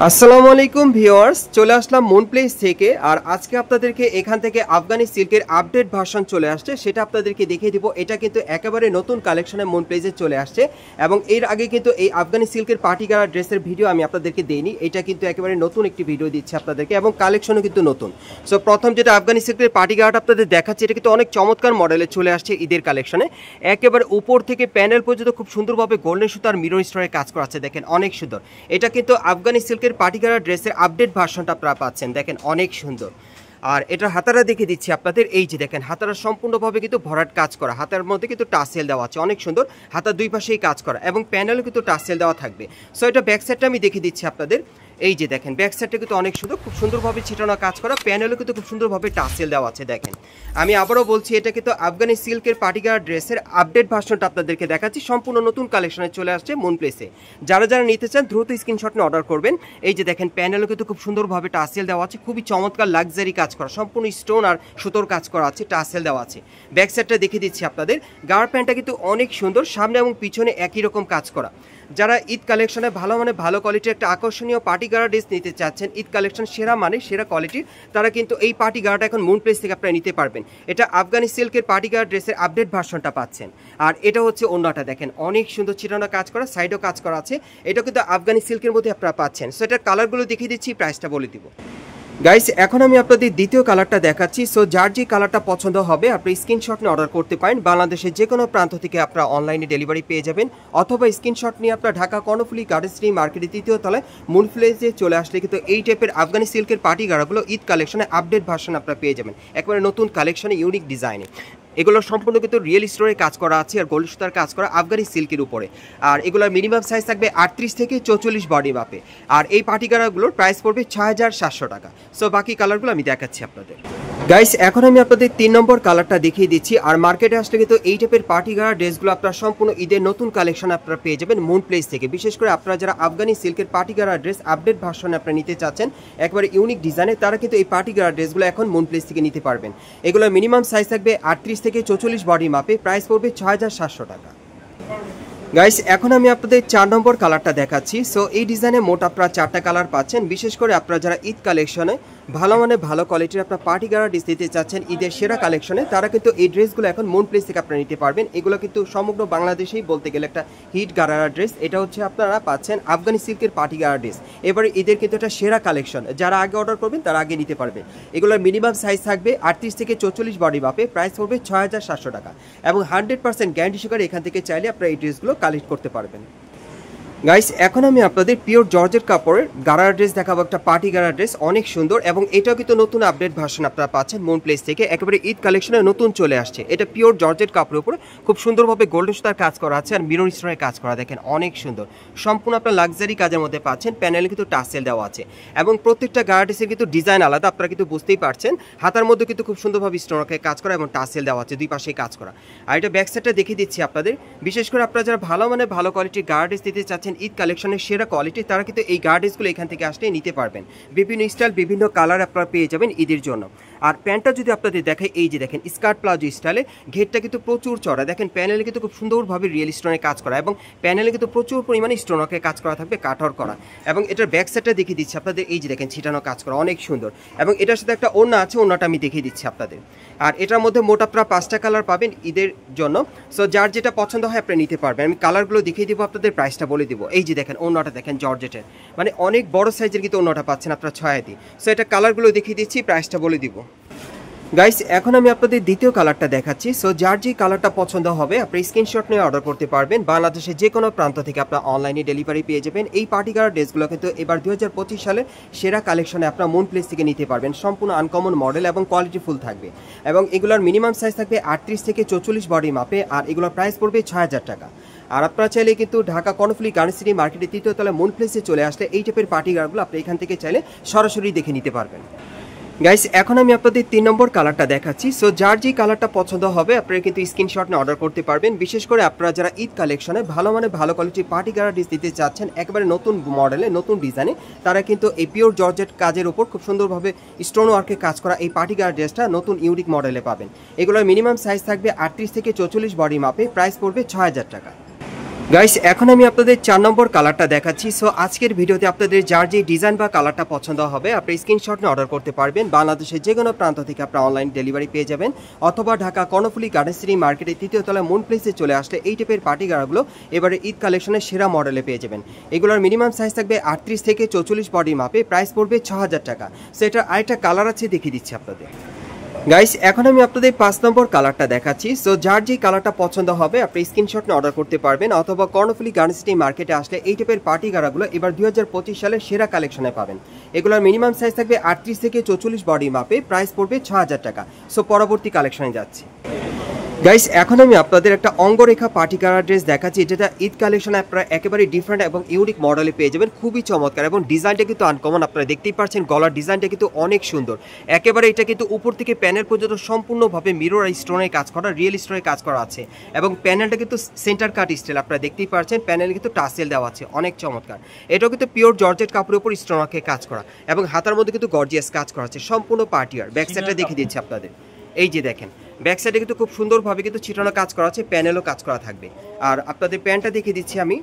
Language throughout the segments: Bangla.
আসসালামু আলাইকুম ভিউয়ার্স, চলে আসলাম মুন প্লেস থেকে। আর আজকে আপনাদেরকে এখান থেকে আফগানি সিল্কের আপডেট ভার্সন চলে আসছে, সেটা আপনাদেরকে দেখিয়ে দিব। এটা কিন্তু একেবারে নতুন কালেকশনে মুন প্লেসে চলে আসছে এবং এর আগে কিন্তু এই আফগানি সিল্কের পার্টি গারা ড্রেসের ভিডিও আমি আপনাদেরকে দেইনি। এটা কিন্তু একেবারে নতুন একটি ভিডিও দিচ্ছি আপনাদেরকে এবং কালেকশনও কিন্তু নতুন। সো প্রথম যেটা আফগানি সিল্কের পার্টি গারাটা আপনাদের দেখাচ্ছি, এটা কিন্তু অনেক চমৎকার মডেলে চলে আসছে ঈদের কালেকশনে। একেবারে উপর থেকে প্যানেল পর্যন্ত খুব সুন্দরভাবে গোল্ডেন সুতার মিরর স্টোনের কাজ করা আছে, দেখেন অনেক সুন্দর। এটা কিন্তু আফগানি সিল্কের পার্টি গারা ড্রেসের আপডেট ভার্সনটা আপনারা পাচ্ছেন, দেখেন অনেক সুন্দর। আর এটা হাতারা দেখে দিচ্ছি আপনাদের, এই যে দেখেন হাতারা সম্পূর্ণভাবে কিন্তু ভরাট কাজ করা, হাতার মধ্যে কিন্তু টাসেল দেওয়া আছে, অনেক সুন্দর। হাতার দুই পাশেই কাজ করা এবং প্যানেলও কিন্তু টাসেল দেওয়া থাকবে। সো এটা ব্যাক সাইডটা আমি দেখে দিচ্ছি আপনাদের, এই যে দেখেন ব্যাক সাইডটা কিন্তু অনেক সুন্দর, খুব সুন্দরভাবে ছিটানো কাজ করা, প্যানেলও কিন্তু খুব সুন্দরভাবে টাসেল দেওয়া আছে। দেখেন আমি আবারও বলছি, এটা কিন্তু আফগানি সিল্কের পার্টি গারা ড্রেসের আপডেট ভার্সনটা আপনাদেরকে দেখাচ্ছি, সম্পূর্ণ নতুন কালেকশনে চলে আসছে মুন প্লেসে। যারা যারা নিতে চান দ্রুত স্ক্রিনশট নিয়ে অর্ডার করবেন। এই যে দেখেন প্যানেলও কিন্তু খুব সুন্দরভাবে টাসেল দেওয়া আছে, খুবই চমৎকার লাক্সারি কাজ করা, সম্পূর্ণ স্টোন আর সুতোর কাজ করা আছে, টাসেল দেওয়া আছে। ব্যাক সাইডটা দেখিয়ে দিচ্ছি আপনাদের, গার প্যান্টটা কিন্তু অনেক সুন্দর, সামনে এবং পিছনে একই রকম কাজ করা। যারা ঈদ কালেকশনে ভালো কোয়ালিটির একটা আকর্ষণীয় পার্টি গারা ড্রেস নিতে চাচ্ছেন, ঈদ কালেকশন সেরা মানে সেরা কোয়ালিটির, তারা কিন্তু এই পার্টি গারাটা এখন মুন প্লেস থেকে আপনারা নিতে পারবেন। এটা আফগানি সিল্কের পার্টি গারা ড্রেসের আপডেট ভার্সনটা পাচ্ছেন। আর এটা হচ্ছে ওন্নাটা, দেখেন অনেক সুন্দর চিরানো কাজ করা, সাইডও কাজ করা আছে। এটা কিন্তু আফগানি সিল্কের মধ্যে আপনারা পাচ্ছেন। সো এটার কালারগুলো দেখিয়ে দিচ্ছি, প্রাইসটা বলে দিব। গাইস এখন আমি আপনাদের দ্বিতীয় কালারটা দেখাচ্ছি। সো যার যে কালারটা পছন্দ হবে আপনি স্ক্রিনশট নিয়ে অর্ডার করতে পারেন। বাংলাদেশের যে কোনো প্রান্ত থেকে আপনারা অনলাইনে ডেলিভারি পেয়ে যাবেন, অথবা স্ক্রিনশট নিয়ে আপনার ঢাকা কর্ণফুলী গার্ডেন্সরি মার্কেটের তৃতীয় তলায় মুন প্লেসে চলে আসলে কিন্তু এই টাইপের আফগানি সিল্কের পার্টি গারাগুলো ঈদ কালেকশনে আপডেট ভার্সন আপনারা পেয়ে যাবেন, একেবারে নতুন কালেকশনে ইউনিক ডিজাইনে। এগুলো সম্পূর্ণ কিন্তু রিয়েল স্টোরে কাজ করা আছে আর গোল্ড সুতার কাজ করা আফগানি সিল্কের উপরে। আর এগুলোর মিনিমাম সাইজ থাকবে 38 থেকে 44 বডি মাপে। আর এই পার্টি গারাগুলোর প্রাইস পড়বে 6700 টাকা। সো বাকি কালারগুলো আমি দেখাচ্ছি আপনাদের। গাইস এখন আমি আপনাদের 3 নম্বর কালারটা দেখিয়ে দিচ্ছি। আর মার্কেটে আসলে কিন্তু এই টাইপের পার্টি গারা ড্রেসগুলো আপনারা সম্পূর্ণ ঈদের নতুন কালেকশন আপনারা পেয়ে যাবেন মুন প্লেস থেকে। বিশেষ করে আপনারা যারা আফগানি সিল্কের পার্টি গারা ড্রেস আপডেট ভার্সনে আপনারা নিতে চাচ্ছেন একবারে ইউনিক ডিজাইনে, তারা কিন্তু এই পার্টি গারা ড্রেসগুলো এখন মুন প্লেস থেকে নিতে পারবেন। এগুলোর মিনিমাম সাইজ থাকবে 38 থেকে 44 বডি মাপে, প্রাইস পড়বে 6700 টাকা। গাইস এখন আমি আপনাদের 4 নম্বর কালারটা দেখাচ্ছি। সো এই ডিজাইনে মোট আপনারা 4টা কালার পাচ্ছেন। বিশেষ করে আপনারা যারা ঈদ কালেকশনে ভালো কোয়ালিটির আপনার পার্টি গারা ড্রেস দিতে চাচ্ছেন ঈদের সেরা কালেকশনে, তারা কিন্তু এই ড্রেসগুলো এখন মুন প্লেস থেকে আপনারা নিতে পারবেন। এগুলো কিন্তু সমগ্র বাংলাদেশেই বলতে গেলে একটা হিট গারারা ড্রেস। এটা হচ্ছে আপনারা পাচ্ছেন আফগানি সিল্কের পার্টি গারা ড্রেস। এবারে ঈদের কিন্তু একটা সেরা কালেকশন, যারা আগে অর্ডার করবেন তারা আগে নিতে পারবেন। এগুলোর মিনিমাম সাইজ থাকবে 38 থেকে 44 বডি মাপে, প্রাইস পড়বে 6700 টাকা এবং 100% গ্যারান্টি সহকারে এখান থেকে চাইলে আপনারা এই ড্রেসগুলো কালেক্ট করতে পারবেন। গাইস এখন আমি আপনাদের পিওর জর্জেট কাপড়ের গারারা ড্রেস দেখাবো, একটা পার্টি গারা ড্রেস অনেক সুন্দর এবং এটাও কিন্তু নতুন আপডেট ভার্সন আপনারা পাচ্ছেন মুন প্লেস থেকে, একেবারে ঈদ কালেকশনে নতুন চলে আসছে। এটা পিওর জর্জেট কাপড়ের উপরে খুব সুন্দরভাবে গোল্ডেন সুতার কাজ করা আছে আর মিরর স্টোনের কাজ করা, দেখেন অনেক সুন্দর। সম্পূর্ণ আপনার লাক্সারি কাজের মধ্যে পাচ্ছেন, প্যানেলে কিন্তু টাসেল দেওয়া আছে এবং প্রত্যেকটা গারা ড্রেসের কিন্তু ডিজাইন আলাদা, আপনারা কিন্তু বুঝতেই পারছেন। হাতার মধ্যে কিন্তু খুব সুন্দরভাবে স্টোনের কাজ করা এবং টাসেল দেওয়া আছে, দুই পাশেই কাজ করা। আর এটা ব্যাক সাইডটা দেখিয়ে দিচ্ছি আপনাদের। বিশেষ করে আপনারা যারা ভালো কোয়ালিটির গারা ড্রেস দিতে চাচ্ছেন ঈদ কালেকশনের সেরা কোয়ালিটি, তারা কিন্তু এই গারা ড্রেসগুলো এখান থেকে আসলে নিতে পারবেন। বিভিন্ন স্টাইল বিভিন্ন কালার আপনারা পেয়ে যাবেন ঈদের জন্য। আর প্যান্টটা যদি আপনাদের দেখায়, এই যে দেখেন স্কার্ট প্লাজো স্টাইলে, ঘেরটা কিন্তু প্রচুর চড়া, দেখেন প্যানেলে কিন্তু খুব সুন্দরভাবে রিয়েল স্টোনের কাজ করা এবং প্যানেলে কিন্তু প্রচুর পরিমাণে স্টোনকে কাজ করা থাকবে, কাটর করা। এবং এটার ব্যাক সাইডটা দেখিয়ে দিচ্ছি আপনাদের, এই যে দেখেন ছিটানো কাজ করা অনেক সুন্দর এবং এটার সাথে একটা ওড়না আছে, ওড়নাটা আমি দেখিয়ে দিচ্ছি আপনাদের। আর এটার মধ্যে মোট আপনারা 5টা কালার পাবেন ঈদের জন্য। সো যার যেটা পছন্দ হয় আপনি নিতে পারবেন। আমি কালারগুলো দেখিয়ে দিব, আপনাদের প্রাইসটা বলে দিব। এই যে দেখেন ওড়নাটা দেখেন জর্জেটের, মানে অনেক বড় সাইজের কিন্তু ওড়নাটা পাচ্ছেন আপনারা 6 সো এটা কালারগুলো দেখিয়ে দিচ্ছি, প্রাইসটা বলে দিব। গাইস এখন আমি আপনাদের দ্বিতীয় কালারটা দেখাচ্ছি। সো যার যে কালারটা পছন্দ হবে আপনি স্ক্রিনশট নিয়ে অর্ডার করতে পারবেন। বাংলাদেশের যে কোনো প্রান্ত থেকে আপনারা অনলাইনে ডেলিভারি পেয়ে যাবেন। এই পার্টি গারা ড্রেসগুলো কিন্তু এবার 2025 সালের সেরা কালেকশনে আপনারা মুন প্লেস থেকে নিতে পারবেন। সম্পূর্ণ আনকমন মডেল এবং কোয়ালিটিফুল থাকবে এবং এগুলোর মিনিমাম সাইজ থাকবে 38 থেকে 44 বডি মাপে। আর এগুলোর প্রাইস পড়বে 6000 টাকা। আর আপনারা চাইলে কিন্তু ঢাকা কর্ণফুলী গার্ডেন্সরি মার্কেটের তৃতীয় তলায় মুন প্লেসে চলে আসলে এই টাইপের পার্টি গারাগুলো আপনি এখান থেকে চাইলে সরাসরি দেখে নিতে পারবেন। গাইস এখন আমি আপনাদের 3 নম্বর কালারটা দেখাচ্ছি। সো যার যে কালারটা পছন্দ হবে আপনারা কিন্তু স্ক্রিনশট নিয়ে অর্ডার করতে পারবেন। বিশেষ করে আপনারা যারা ঈদ কালেকশনে ভালো কোয়ালিটির পার্টি গারা ড্রেস দিতে চাচ্ছেন একেবারে নতুন মডেলে নতুন ডিজাইনে, তারা কিন্তু এই পিওর জর্জেট কাজের উপর খুব সুন্দরভাবে স্টোন ওয়ার্কে কাজ করা এই পার্টি গারা ড্রেসটা নতুন ইউনিক মডেলে পাবেন। এগুলোর মিনিমাম সাইজ থাকবে 38 থেকে 44 বডি মাপে, প্রাইস পড়বে 6000 টাকা। গাইস এখন আমি আপনাদের 4 নম্বর কালারটা দেখাচ্ছি। সো আজকের ভিডিওতে আপনাদের যার যে ডিজাইন বা কালারটা পছন্দ হবে আপনি স্ক্রিনশট নিয়ে অর্ডার করতে পারবেন। বাংলাদেশের যে কোনো প্রান্ত থেকে আপনারা অনলাইন ডেলিভারি পেয়ে যাবেন, অথবা ঢাকা কর্ণফুলী গার্ডেন সিটি মার্কেটের 3য় তলায় মুন প্লেসে চলে আসলে এই টাইপের পার্টি গাড়াগুলো এবারে ঈদ কালেকশনের সেরা মডেলে পেয়ে যাবেন। এগুলোর মিনিমাম সাইজ থাকবে 38 থেকে 44 বডি মাপে, প্রাইস পড়বে 6000 টাকা। সো এটার আরেকটা কালার আছে, দেখিয়ে দিচ্ছি আপনাদের। গাইস এখন আমি আপনাদের 5 নম্বর কালারটা দেখাচ্ছি। সো যার যে কালারটা পছন্দ হবে আপনি স্ক্রিনশট নিয়ে অর্ডার করতে পারবেন, অথবা কর্ণফুলী গার্ডেন সিটি মার্কেটে আসলে এই টাইপের পার্টি গাড়াগুলো এবার 2025 সালের সেরা কালেকশনে পাবেন। এগুলোর মিনিমাম সাইজ থাকবে 38 থেকে 44 বডি মাপে, প্রাইস পড়বে 6000 টাকা। সো পরবর্তী কালেকশনে যাচ্ছি। গাইস এখন আমি আপনাদের একটা অঙ্গরেখা পার্টি কালার ড্রেস দেখাচ্ছি, যেটা ঈদ কালেকশনে আপনারা একেবারে ডিফারেন্ট এবং ইউনিক মডেলে পেয়ে যাবেন, খুবই চমৎকার এবং ডিজাইনটা কিন্তু আনকমন। আপনারা দেখতেই পাচ্ছেন গলার ডিজাইনটা কিন্তু অনেক সুন্দর, একেবারে এটা কিন্তু উপর থেকে প্যানেল পর্যন্ত সম্পূর্ণভাবে মিরর আর স্টোনের কাজ করা, রিয়েল স্টোনের কাজ করা আছে এবং প্যানেলটা কিন্তু সেন্টার কাট স্টাইল। আপনারা দেখতেই পাচ্ছেন প্যানেলে কিন্তু টাসেল দেওয়া আছে, অনেক চমৎকার। এটাও কিন্তু পিওর জর্জেট কাপড়ের উপর স্টোনকে কাজ করা এবং হাতার মধ্যে কিন্তু গর্জিয়াস কাজ করা আছে, সম্পূর্ণ পার্টিয়ার। ব্যাক সাইডটা দেখিয়ে দিচ্ছি আপনাদের, এই যে দেখেন ব্যাক সাইডে কিন্তু খুব সুন্দরভাবে কিন্তু ছিটানো কাজ করা আছে, প্যানেলও কাজ করা থাকবে। আর আপনাদের প্যান্টটা দেখিয়ে দিচ্ছি আমি।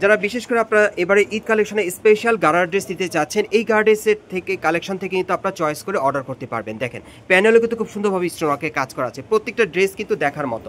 যারা বিশেষ করে আপনারা এবারে ঈদ কালেকশনে স্পেশাল গার্ডার ড্রেস নিতে চাচ্ছেন, এই গার্ডের থেকে কালেকশন থেকে কিন্তু আপনারা চয়েস করে অর্ডার করতে পারবেন। দেখেন প্যানেলও কিন্তু খুব সুন্দরভাবে স্টোনকে কাজ করা আছে, প্রত্যেকটা ড্রেস কিন্তু দেখার মতো।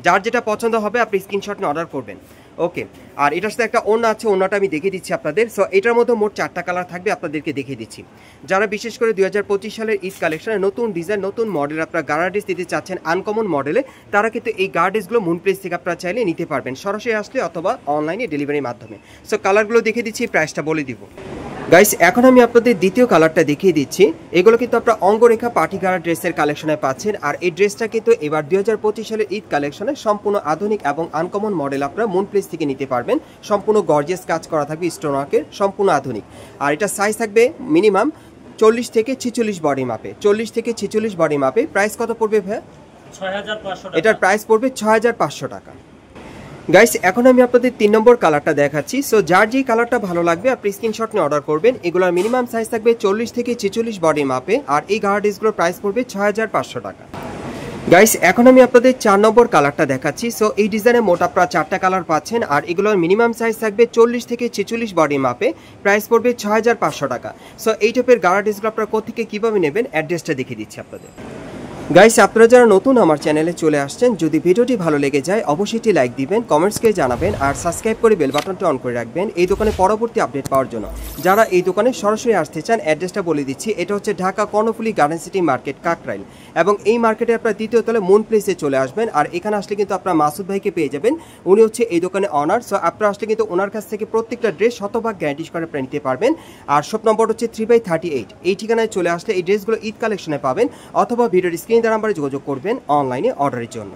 যার যেটা পছন্দ হবে আপনি স্ক্রিনশট নিয়ে অর্ডার করবেন। ওকে, আর এটার সাথে একটা ওড়না আছে, ওড়নাটা আমি দেখিয়ে দিচ্ছি আপনাদের। সো এটার মধ্যে মোট 4টা কালার থাকবে, আপনাদেরকে দেখিয়ে দিচ্ছি। যারা বিশেষ করে 2025 সালের ঈদ কালেকশনে নতুন ডিজাইন নতুন মডেল আপনারা গার্ডার ড্রেস দিতে চাচ্ছেন আনকমন মডেলে, তারা কিন্তু এই গার্ডার ড্রেসগুলো মুন প্লেস থেকে আপনারা চাইলে নিতে পারবেন, সরাসরি আসলে অথবা অনলাইনে ডেলিভারির মাধ্যমে। সো কালারগুলো দেখিয়ে দিচ্ছি, প্রাইসটা বলে দিব। গাইস এখন আমি আপনাদের দ্বিতীয় কালারটা দেখিয়ে দিচ্ছি। এগুলো কিন্তু আপনারা অঙ্গরেখা পার্টি গার্ডার ড্রেসের কালেকশনে পাচ্ছেন, আর এই ড্রেসটা কিন্তু এবার 2025 সালের ঈদ কালেকশনে সম্পূর্ণ আধুনিক এবং আনকমন মডেল আপনারা মুন প্লেস থেকে নিতে পারবেন। সম্পূর্ণ গর্জিয়াস কাজ করা থাকবে স্টোনওয়ার্কের, সম্পূর্ণ আধুনিক। আর এটা সাইজ থাকবে মিনিমাম 40 থেকে 46 বডি মাপে, 40 থেকে 46 বডি মাপে। প্রাইস কত পড়বে ভাই? 6500 টাকা। এটার প্রাইস পড়বে 6500 টাকা। গাইস এখন আমি আপনাদের 3 নম্বর কালারটা দেখাচ্ছি। সো যার যে কালারটা ভালো লাগবে আপনি স্ক্রিনশট নিয়ে অর্ডার করবেন। এগুলোর মিনিমাম সাইজ থাকবে 40 থেকে 46 বডি মাপে, আর এই গার্ডার ড্রেসগুলোর প্রাইস পড়বে 6500 টাকা। গাইস এখন আমি আপনাদের 4 নম্বর কালারটা দেখাচ্ছি। সো এই ডিজাইনে মোট আপনারা 4টা কালার পাচ্ছেন, আর এগুলোর মিনিমাম সাইজ থাকবে 40 থেকে 46 বডি মাপে, প্রাইস পড়বে 6500 টাকা। সো এই টাইপের গার্ডার ড্রেসগুলো আপনারা কোথেকে কীভাবে নেবেন অ্যাড্রেসটা দেখিয়ে দিচ্ছি আপনাদের। গাইস আপনারা যারা নতুন আমার চ্যানেলে চলে আসছেন, যদি ভিডিওটি ভালো লেগে যায় অবশ্যই একটি লাইক দিবেন, কমেন্টসকে জানাবেন, আর সাবস্ক্রাইব করে বেল বাটনটা অন করে রাখবেন এই দোকানে পরবর্তী আপডেট পাওয়ার জন্য। যারা এই দোকানে সরাসরি আসতে চান অ্যাড্রেসটা বলে দিচ্ছি, এটা হচ্ছে Dhaka Karnaphuli garden city market Kakrail, এবং এই মার্কেটে আপনারা 3য় তলায় মুন প্লেসে চলে আসবেন। আর এখানে আসলে কিন্তু আপনারা মাসুদ ভাইকে পেয়ে যাবেন, উনি হচ্ছে এই দোকানে অনার। সো আপনারা আসলে কিন্তু ওনার কাছ থেকে প্রত্যেকটা ড্রেস শতভাগ গ্যারান্টি করে আপনারা নিতে পারবেন। আর শপ নম্বর হচ্ছে 3/38। এই ঠিকানায় চলে আসলে এই ড্রেসগুলো ঈদ কালেকশনে পাবেন, অথবা ভিডিওর স্ক্রিন নাম্বারে যোগাযোগ করবেন অনলাইনে অর্ডারের জন্য।